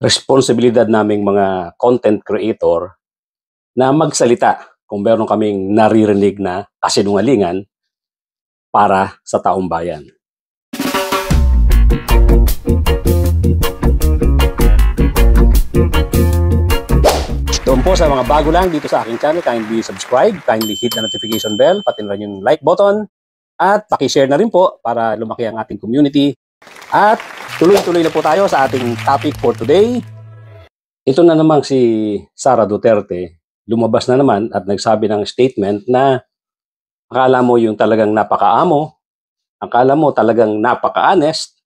responsibilidad naming mga content creator na magsalita kung meron kaming naririnig na kasinungalingan para sa taong bayan. Doon po sa mga bago lang dito sa aking channel, kindly subscribe, kindly hit the notification bell, pati na rin yung like button, at pakishare na rin po para lumaki ang ating community. At tuloy-tuloy na po tayo sa ating topic for today. Ito na namang si Sara Duterte, lumabas na naman at nagsabi ng statement na akala mo yung talagang napaka-amo, akala mo talagang napaka-honest,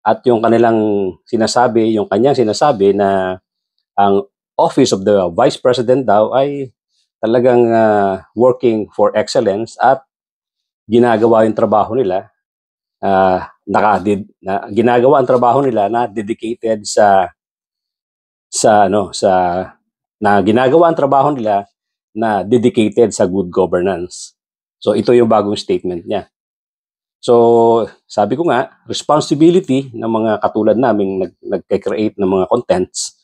at yung kanyang sinasabi na ang Office of the Vice President daw ay talagang working for excellence at ginagawa yung trabaho nila ginagawa ang trabaho nila na dedicated sa good governance. So ito yung bagong statement niya. So sabi ko nga, responsibility ng mga katulad naming nagke-create ng mga contents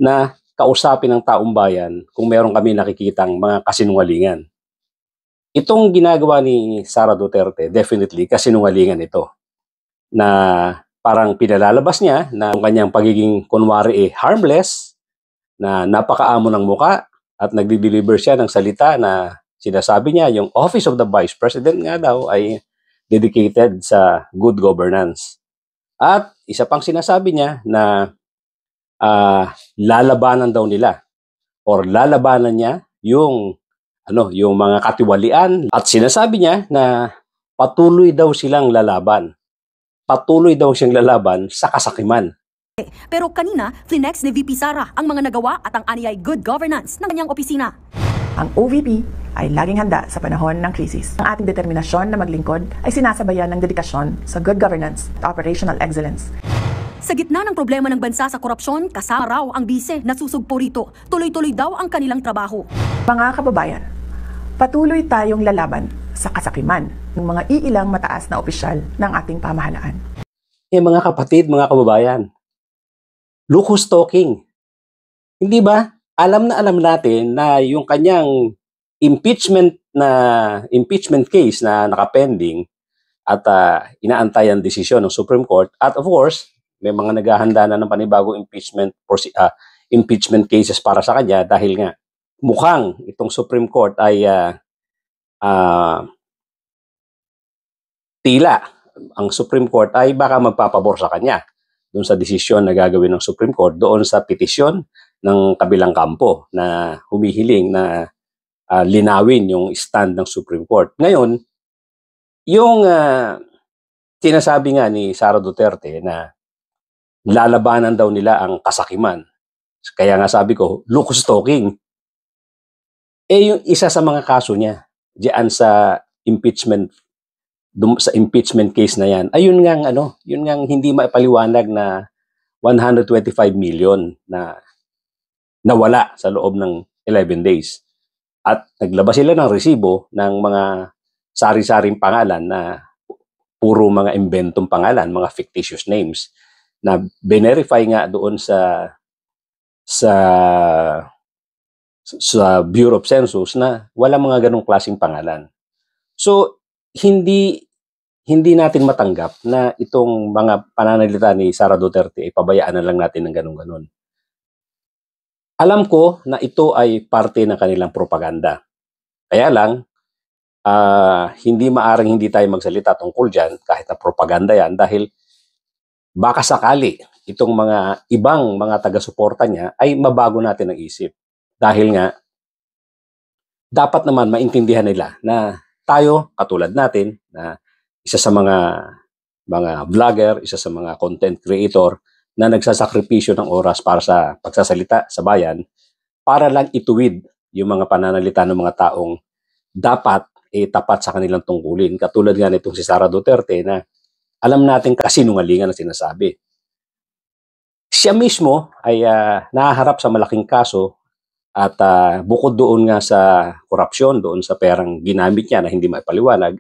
na kausapin ng taong bayan kung meron kami nakikitang mga kasinungalingan. Itong ginagawa ni Sara Duterte, definitely kasinungalingan ito. Na parang pinalalabas niya na ang kanyang pagiging kunwari harmless, na napakaamo ng muka at nagdi-deliver siya ng salita na sinasabi niya yung Office of the Vice President nga daw ay dedicated sa good governance. At isa pang sinasabi niya na lalabanan daw nila or lalabanan niya yung mga katiwalian, at sinasabi niya na patuloy daw silang lalaban. Patuloy daw siyang lalaban sa kasakiman. Pero kanina, flinex ni VP Sara ang mga nagawa at ang aniyay good governance ng kanyang opisina. Ang OVP ay laging handa sa panahon ng krisis. Ang ating determinasyon na maglingkod ay sinasabayan ng dedikasyon sa good governance at operational excellence. Sa gitna ng problema ng bansa sa korupsyon, kasama raw ang bise na susugpo rito. Tuloy-tuloy daw ang kanilang trabaho. Mga kababayan, patuloy tayong lalaban sa kasakiman ng mga iilang mataas na opisyal ng ating pamahalaan. Mga kapatid, mga kababayan, lucus talking. Hindi ba? Alam na alam natin na yung kanyang impeachment case na nakapending at inaantay ang desisyon ng Supreme Court, at of course, may mga naghahanda na ng panibagong impeachment cases para sa kanya dahil nga mukhang itong Supreme Court ay tila ang Supreme Court ay baka magpapabor sa kanya doon sa desisyon na gagawin ng Supreme Court doon sa petisyon ng kabilang kampo na humihiling na linawin yung stand ng Supreme Court. Ngayon, yung sinasabi nga ni Sara Duterte na lalabanan daw nila ang kasakiman. Kaya nga sabi ko, lucus talking. Yung isa sa mga kaso niya diyan sa impeachment case na yan, ay yun ngang hindi maipaliwanag na 125 million na nawala sa loob ng 11 days. At naglabas sila ng resibo ng mga sari-saring pangalan na puro mga inventong pangalan, mga fictitious names, na verify nga doon sa Bureau of Census na wala mga ganong klaseng pangalan. So, hindi natin matanggap na itong mga pananalita ni Sara Duterte ay pabayaan na lang natin ng ganon-ganon. Alam ko na ito ay parte ng kanilang propaganda. Kaya lang, hindi maaring hindi tayo magsalita tungkol dyan kahit na propaganda yan, dahil baka sakali itong mga ibang mga taga-suporta niya ay mabago natin ang isip. Dahil nga, dapat naman maintindihan nila na tayo, katulad natin, na isa sa mga vlogger, isa sa mga content creator na nagsasakripisyo ng oras para sa pagsasalita sa bayan, para lang ituwid yung mga pananalita ng mga taong dapat tapat sa kanilang tungkulin. Katulad nga nitong si Sara Duterte na alam natin kasinungalingan na sinasabi. Siya mismo ay nahaharap sa malaking kaso at bukod doon nga sa korupsyon, doon sa perang ginamit niya na hindi maipaliwanag,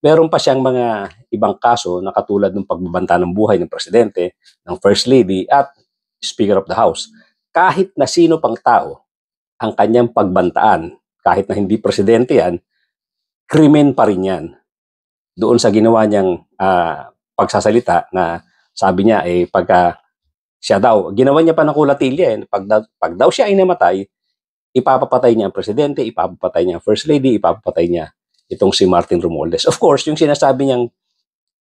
meron pa siyang mga ibang kaso na katulad ng pagbabanta ng buhay ng presidente, ng first lady, at Speaker of the House. Kahit na sino pang tao ang kanyang pagbantaan, kahit na hindi presidente yan, krimen pa rin yan. Doon sa ginawa niyang pagsasalita na sabi niya pagka siya daw, ginawa niya pa ng kulatilya pag daw siya ay namatay, ipapapatay niya ang presidente, ipapapatay niya ang first lady, ipapapatay niya itong si Martin Romualdez. Of course, yung sinasabi niyang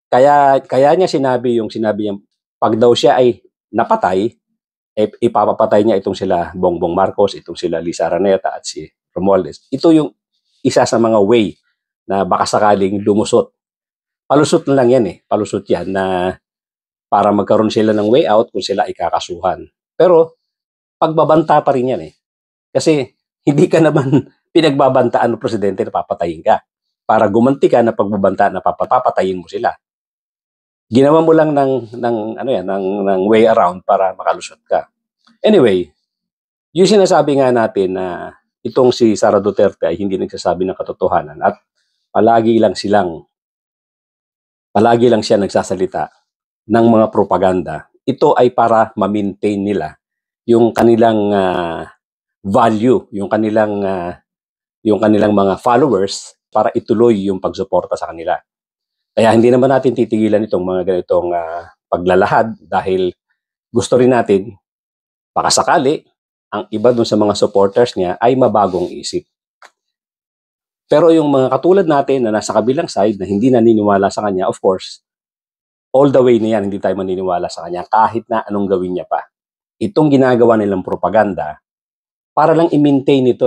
kaya niya sinabi niya pag daw siya ay napatay, ipapapatay niya itong sila Bongbong Marcos, itong sila Lisa Araneta at si Romualdez. Ito yung isa sa mga way na baka sakaling lumusot. Palusot na lang yan palusot yan na para magkaroon sila ng way out kung sila ay kakasuhan. Pero pagbabanta pa rin yan Kasi hindi ka naman pinagbabantaan ng presidente na papatayin ka. Para gumanti ka na pagbabanta na papatayin mo sila. Ginawa mo lang ng way around para makalusot ka. Anyway, yung sinasabi nga natin na itong si Sara Duterte ay hindi nagsasabi ng katotohanan at palagi lang siya nagsasalita ng mga propaganda. Ito ay para ma-maintain nila yung kanilang value, yung kanilang mga followers para ituloy yung pagsuporta sa kanila. Kaya hindi naman natin titigilan itong mga ganitong paglalahad dahil gusto rin natin baka sakali ang iba dun sa mga supporters niya ay mabagong isip. Pero yung mga katulad natin na nasa kabilang side na hindi naniniwala sa kanya, of course, all the way na yan, hindi tayo maniniwala sa kanya kahit na anong gawin niya pa. Itong ginagawa nilang propaganda, para lang i-maintain ito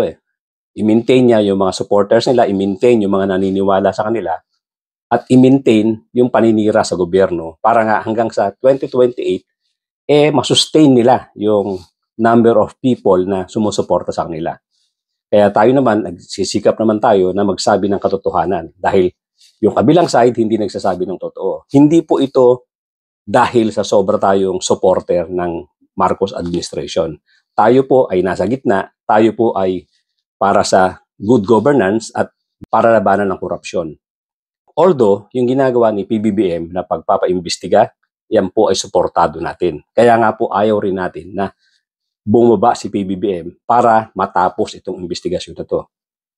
I-maintain niya yung mga supporters nila, i-maintain yung mga naniniwala sa kanila, at i-maintain yung paninira sa gobyerno para nga hanggang sa 2028, masustain nila yung number of people na sumusuporta sa kanila. Kaya tayo naman, nagsisikap naman tayo na magsabi ng katotohanan dahil yung kabilang side hindi nagsasabi ng totoo. Hindi po ito dahil sa sobra tayong supporter ng Marcos administration. Tayo po ay nasa gitna, tayo po ay para sa good governance at para labanan ng korupsyon. Although, yung ginagawa ni PBBM na pagpapaimbestiga, yan po ay suportado natin. Kaya nga po ayaw rin natin na bumaba si PBBM para matapos itong investigasyon na to.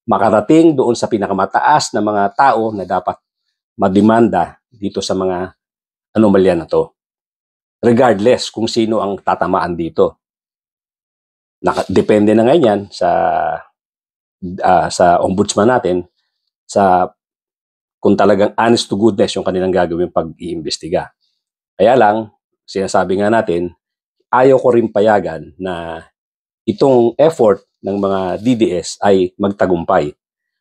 Makarating doon sa pinakamataas na mga tao na dapat mademanda dito sa mga anomalya na to. Regardless kung sino ang tatamaan dito. Depende na ngayon yan sa ombudsman natin kung talagang honest to goodness yung kanilang gagawin pag-iimbestiga. Kaya lang, sinasabi nga natin, ayaw ko rin payagan na itong effort ng mga DDS ay magtagumpay.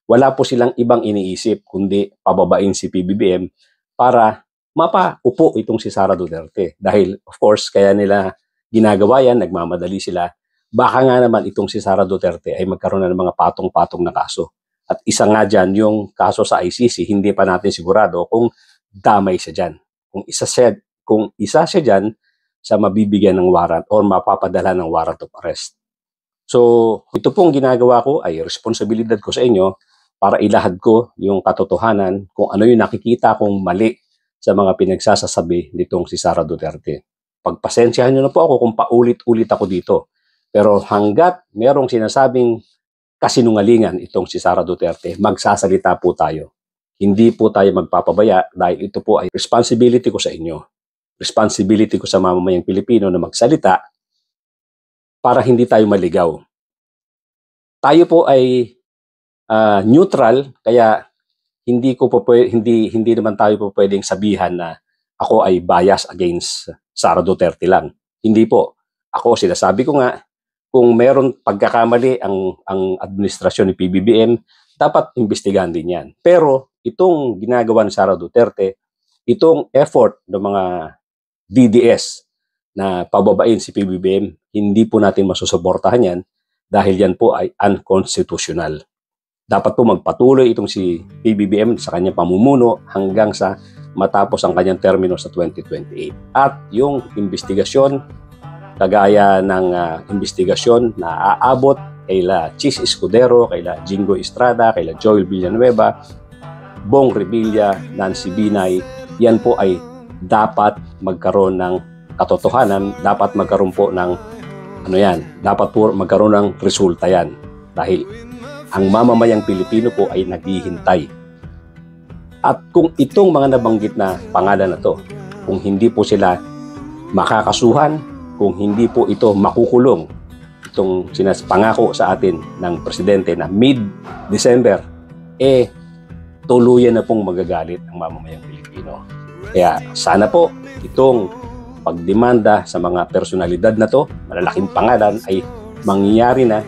Wala po silang ibang iniisip kundi pababain si PBBM para mapaupo itong si Sara Duterte. Dahil of course, kaya nila ginagawa yan, nagmamadali sila. Baka nga naman itong si Sara Duterte ay magkaroon na ng mga patong-patong na kaso. At isa nga dyan, yung kaso sa ICC, hindi pa natin sigurado kung damay siya dyan. Kung isa siya dyan sa mabibigyan ng warrant or mapapadala ng warrant of arrest. So, ito pong ginagawa ko ay responsibilidad ko sa inyo para ilahad ko yung katotohanan kung ano yung nakikita kong mali sa mga pinagsasasabi nitong si Sara Duterte. Pagpasensyahan nyo na po ako kung paulit-ulit ako dito. Pero hanggat merong sinasabing kasinungalingan itong si Sara Duterte, magsasalita po tayo. Hindi po tayo magpapabaya dahil ito po ay responsibility ko sa inyo. Responsibility ko sa mamamayang Pilipino na magsalita para hindi tayo maligaw. Tayo po ay neutral, kaya hindi naman tayo po pwedeng sabihan na ako ay bias against Sara Duterte lang. Hindi po. Ako, sinasabi ko nga, kung meron pagkakamali ang administrasyon ni PBBM, dapat imbestigahan din yan. Pero itong ginagawa ni Sara Duterte, itong effort ng mga DDS na pababain si PBBM, hindi po natin masusuportahan yan dahil yan po ay unconstitutional. Dapat po magpatuloy itong si PBBM sa kanyang pamumuno hanggang sa matapos ang kanyang termino sa 2028. At yung investigasyon, kagaya ng investigasyon na aabot kaila Chis Escudero, kaila Jingo Estrada, kaila Joel Villanueva, Bong Revilla, Nancy Binay, yan po ay dapat magkaroon ng katotohanan, dapat magkaroon po ng dapat po magkaroon ng resulta yan. Dahil ang mamamayang Pilipino po ay naghihintay. At kung itong mga nabanggit na pangalan na to, kung hindi po sila makakasuhan, kung hindi po ito makukulong, itong pangako sa atin ng presidente na mid-December, tuluyan na pong magagalit ang mamamayang Pilipino. Kaya sana po itong pagdemanda sa mga personalidad na to, malalaking pangalan, ay mangyayari na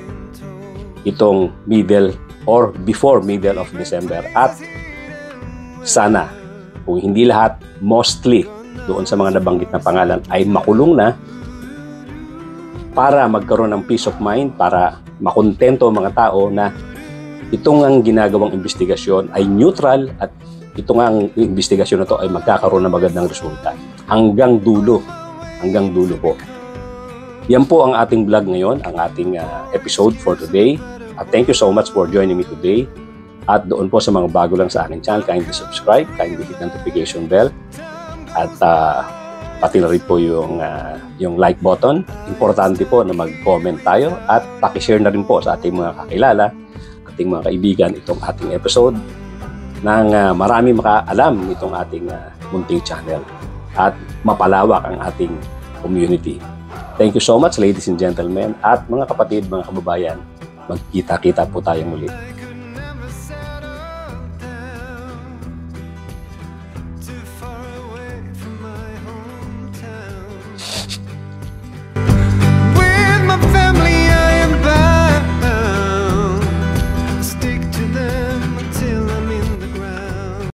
itong middle or before middle of December. At sana, kung hindi lahat, mostly doon sa mga nabanggit na pangalan ay makulong na para magkaroon ng peace of mind, para makontento ang mga tao na itong ang ginagawang investigasyon ay neutral at itong ang investigasyon na to ay magkakaroon ng magandang resulta. Hanggang dulo po. Yan po ang ating vlog ngayon, ang ating episode for today. At thank you so much for joining me today. At doon po sa mga bago lang sa aking channel, kindly subscribe, kindly hit notification bell. At pati na rin po yung like button. Importante po na mag-comment tayo at pakishare na rin po sa ating mga kakilala, ating mga kaibigan itong ating episode nang marami makaalam itong ating munting channel at mapalawak ang ating community. Thank you so much, ladies and gentlemen, at mga kapatid, mga kababayan. Magkita-kita po tayong muli.